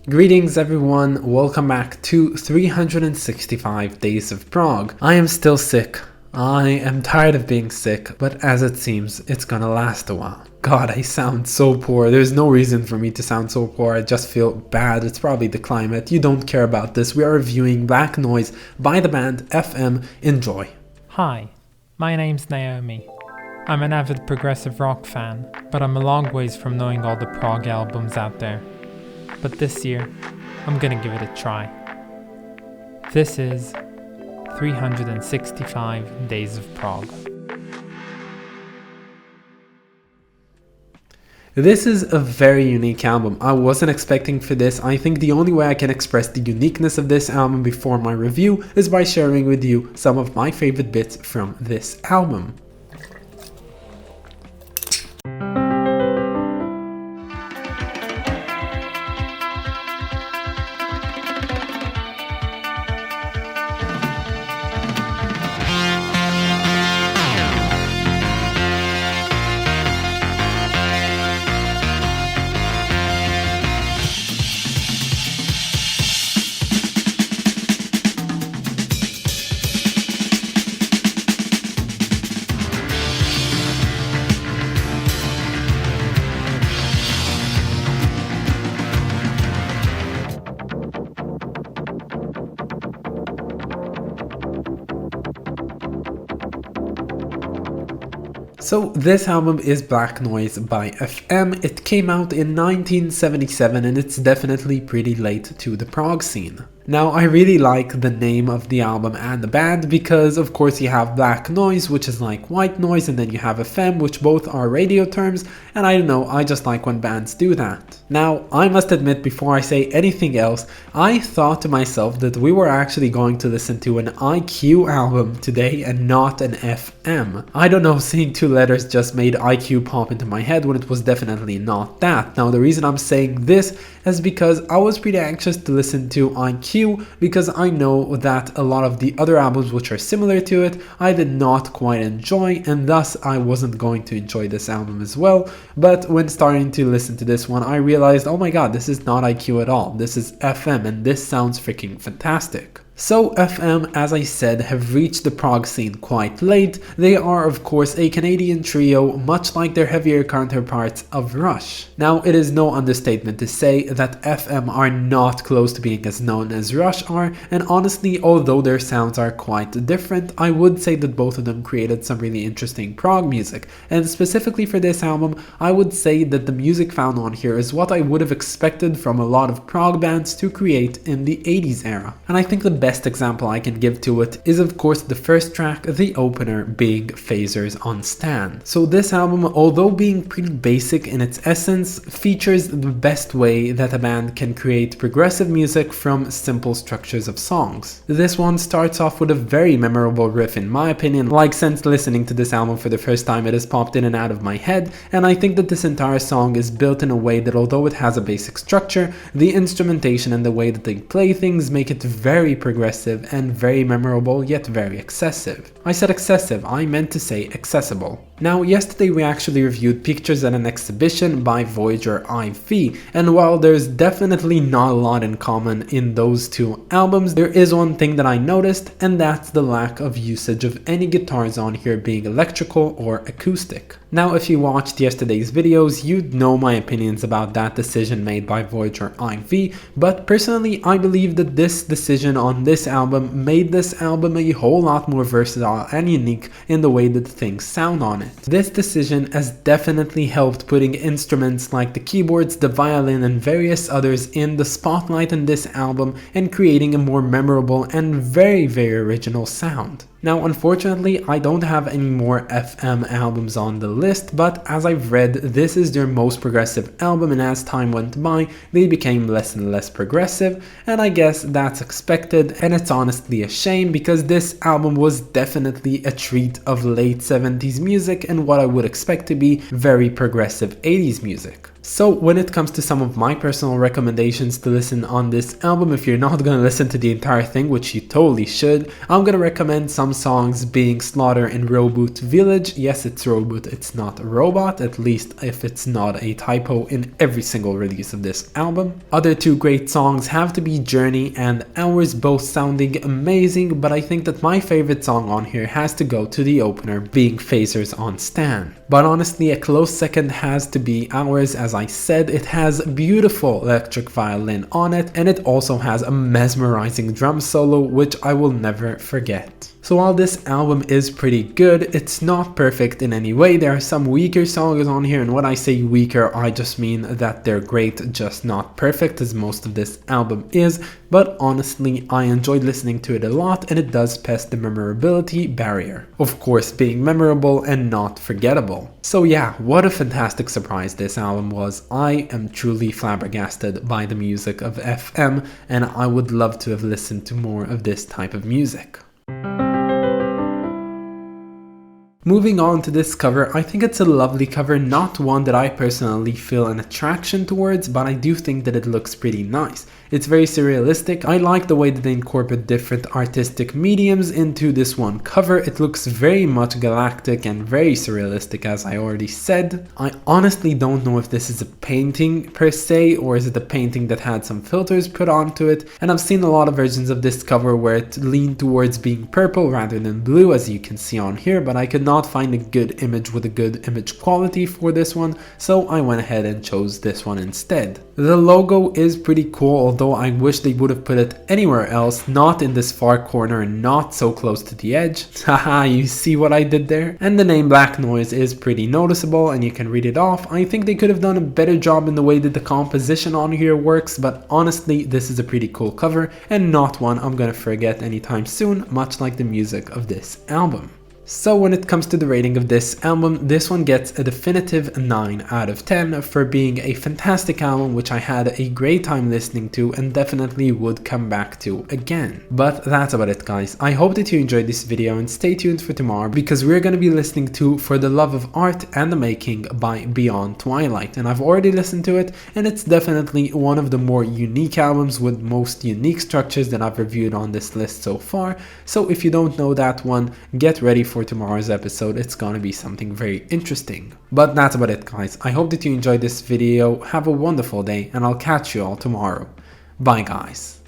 Greetings everyone, welcome back to 365 Days of Prog. I am still sick. I am tired of being sick, but as it seems, it's gonna last a while. God, I sound so poor. There's no reason for me to sound so poor. I just feel bad. It's probably the climate. You don't care about this. We are reviewing Black Noise by the band FM. Enjoy. Hi, my name's Naomi. I'm an avid progressive rock fan, but I'm a long ways from knowing all the prog albums out there. But this year, I'm gonna give it a try. This is 365 Days of Prog. This is a very unique album. I wasn't expecting for this. I think the only way I can express the uniqueness of this album before my review is by sharing with you some of my favorite bits from this album. So this album is Black Noise by FM. It came out in 1977 and it's definitely pretty late to the prog scene. Now, I really like the name of the album and the band because, of course, you have Black Noise, which is like white noise, and then you have FM, which both are radio terms, and I don't know, I just like when bands do that. Now, I must admit, before I say anything else, I thought to myself that we were actually going to listen to an IQ album today and not an FM. I don't know, seeing two letters just made IQ pop into my head when it was definitely not that. Now, the reason I'm saying this is because I was pretty anxious to listen to IQ because I know that a lot of the other albums which are similar to it I did not quite enjoy, and thus I wasn't going to enjoy this album as well. But when starting to listen to this one, I realized, oh my god, this is not IQ at all. This is FM and this sounds freaking fantastic. So FM, as I said, have reached the prog scene quite late. They are of course a Canadian trio, much like their heavier counterparts of Rush. Now, it is no understatement to say that FM are not close to being as known as Rush are, and honestly, although their sounds are quite different, I would say that both of them created some really interesting prog music, and specifically for this album, I would say that the music found on here is what I would have expected from a lot of prog bands to create in the 80s era. And I think the best example I can give to it is of course the first track, the opener, Big Phasers on Stan. So this album, although being pretty basic in its essence, features the best way that a band can create progressive music from simple structures of songs. This one starts off with a very memorable riff in my opinion. Like, since listening to this album for the first time, it has popped in and out of my head, and I think that this entire song is built in a way that although it has a basic structure, the instrumentation and the way that they play things make it very progressive and very memorable, yet very excessive. I said excessive, I meant to say accessible. Now, yesterday we actually reviewed Pictures at an Exhibition by Voyager IV, and while there's definitely not a lot in common in those two albums, there is one thing that I noticed, and that's the lack of usage of any guitars on here being electrical or acoustic. Now, if you watched yesterday's videos, you'd know my opinions about that decision made by Voyager IV, but personally I believe that this decision on this album made this album a whole lot more versatile and unique in the way that things sound on it. This decision has definitely helped putting instruments like the keyboards, the violin, and various others in the spotlight in this album and creating a more memorable and very original sound. Now, unfortunately, I don't have any more FM albums on the list, but as I've read, this is their most progressive album, and as time went by, they became less and less progressive, and I guess that's expected, and it's honestly a shame because this album was definitely a treat of late 70s music and what I would expect to be very progressive 80s music. So when it comes to some of my personal recommendations to listen on this album, if you're not gonna listen to the entire thing, which you totally should, I'm gonna recommend some songs being Slaughter and Reboot Village. Yes, it's Reboot, it's not Robot, at least if it's not a typo in every single release of this album. Other two great songs have to be Journey and Hours, both sounding amazing, but I think that my favorite song on here has to go to the opener, being Phasers on Stan. But honestly, a close second has to be Hours. As I said, it has beautiful electric violin on it, and it also has a mesmerizing drum solo, which I will never forget. So while this album is pretty good, it's not perfect in any way. There are some weaker songs on here, and when I say weaker, I just mean that they're great, just not perfect, as most of this album is. But honestly, I enjoyed listening to it a lot, and it does pass the memorability barrier. Of course, being memorable and not forgettable. So yeah, what a fantastic surprise this album was. I am truly flabbergasted by the music of FM, and I would love to have listened to more of this type of music. Moving on to this cover, I think it's a lovely cover, not one that I personally feel an attraction towards, but I do think that it looks pretty nice. It's very surrealistic. I like the way that they incorporate different artistic mediums into this one cover. It looks very much galactic and very surrealistic, as I already said. I honestly don't know if this is a painting per se, or is it a painting that had some filters put onto it, and I've seen a lot of versions of this cover where it leaned towards being purple rather than blue, as you can see on here, but I could not find a good image with a good image quality for this one, so I went ahead and chose this one instead. The logo is pretty cool, although I wish they would have put it anywhere else, not in this far corner and not so close to the edge. Haha, you see what I did there? And the name Black Noise is pretty noticeable and you can read it off. I think they could have done a better job in the way that the composition on here works, but honestly, this is a pretty cool cover and not one I'm gonna forget anytime soon, much like the music of this album. So when it comes to the rating of this album, this one gets a definitive 9 out of 10 for being a fantastic album which I had a great time listening to and definitely would come back to again. But that's about it, guys. I hope that you enjoyed this video and stay tuned for tomorrow, because we're going to be listening to For the Love of Art and the Making by Beyond Twilight, and I've already listened to it and it's definitely one of the more unique albums with most unique structures that I've reviewed on this list so far. So if you don't know that one, get ready for tomorrow's episode. It's gonna be something very interesting. But that's about it, guys. I hope that you enjoyed this video. Have a wonderful day and I'll catch you all tomorrow. Bye, guys.